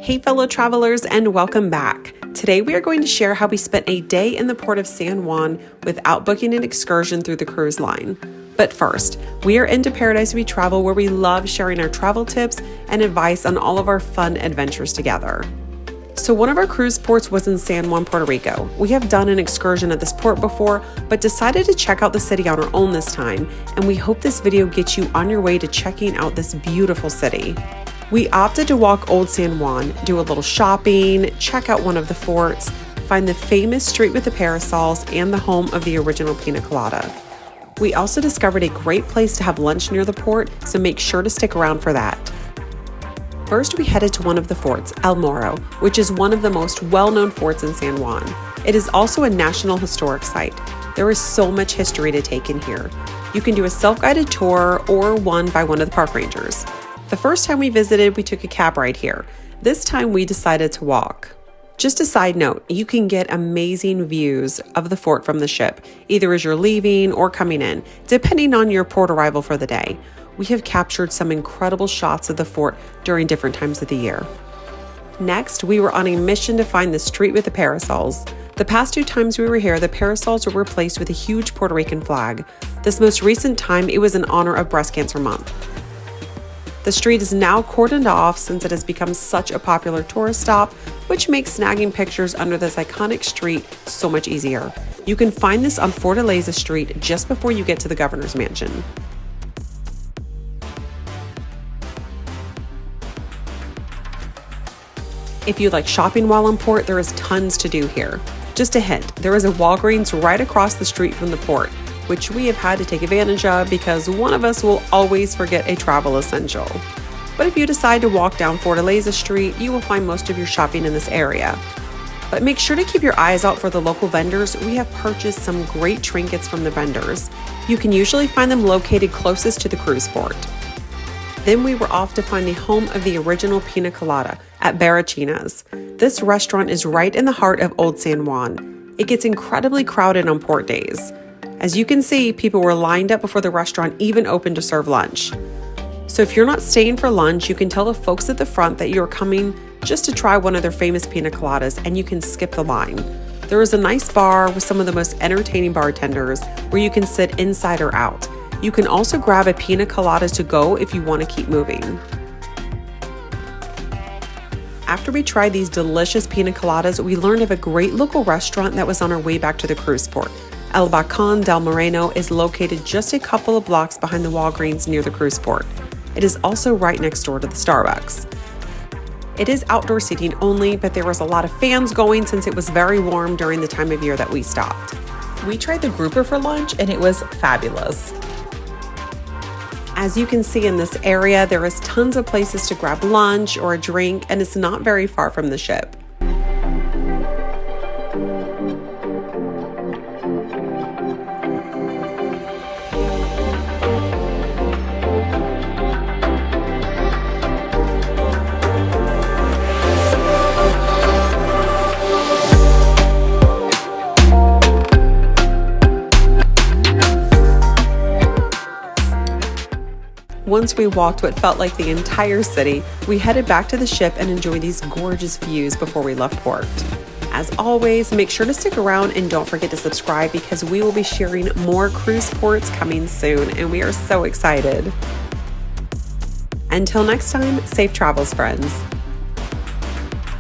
Hey fellow travelers, and welcome back. Today we are going to share how we spent a day in the port of San Juan without booking an excursion through the cruise line. But first, we are Into Paradise We Travel, where we love sharing our travel tips and advice on all of our fun adventures together. So one of our cruise ports was in San Juan, Puerto Rico. We have done an excursion at this port before, but decided to check out the city on our own this time, and we hope this video gets you on your way to checking out this beautiful city. We opted to walk Old San Juan, do a little shopping, check out one of the forts, find the famous street with the parasols, and the home of the original pina colada. We also discovered a great place to have lunch near the port, so make sure to stick around for that. First, we headed to one of the forts, El Morro, which is one of the most well-known forts in San Juan. It is also a National Historic Site. There is so much history to take in here. You can do a self-guided tour or one by one of the park rangers. The first time we visited, we took a cab ride here. This time we decided to walk. Just a side note, you can get amazing views of the fort from the ship, either as you're leaving or coming in, depending on your port arrival for the day. We have captured some incredible shots of the fort during different times of the year. Next, we were on a mission to find the street with the parasols. The past 2 times we were here, the parasols were replaced with a huge Puerto Rican flag. This most recent time, it was in honor of Breast Cancer Month. The street is now cordoned off since it has become such a popular tourist stop, which makes snagging pictures under this iconic street so much easier. You can find this on Fortaleza Street just before you get to the governor's mansion. If you like shopping while on port, there is tons to do here. Just a hint, there is a Walgreens right across the street from the port, which we have had to take advantage of because one of us will always forget a travel essential. But if you decide to walk down Fortaleza Street, you will find most of your shopping in this area. But make sure to keep your eyes out for the local vendors. We have purchased some great trinkets from the vendors. You can usually find them located closest to the cruise port. Then we were off to find the home of the original pina colada at Barinas. This restaurant is right in the heart of Old San Juan. It gets incredibly crowded on port days. As you can see, people were lined up before the restaurant even opened to serve lunch. So if you're not staying for lunch, you can tell the folks at the front that you're coming just to try one of their famous pina coladas, and you can skip the line. There is a nice bar with some of the most entertaining bartenders where you can sit inside or out. You can also grab a pina colada to go if you want to keep moving. After we tried these delicious pina coladas, we learned of a great local restaurant that was on our way back to the cruise port. Alakan Del Mareno is located just a couple of blocks behind the Walgreens near the cruise port. It is also right next door to the Starbucks. It is outdoor seating only, but there was a lot of fans going since it was very warm during the time of year that we stopped. We tried the grouper for lunch and it was fabulous. As you can see in this area, there is tons of places to grab lunch or a drink, and it's not very far from the ship. Once we walked what felt like the entire city, we headed back to the ship and enjoyed these gorgeous views before we left port. As always, make sure to stick around and don't forget to subscribe because we will be sharing more cruise ports coming soon, and we are so excited. Until next time, safe travels, friends.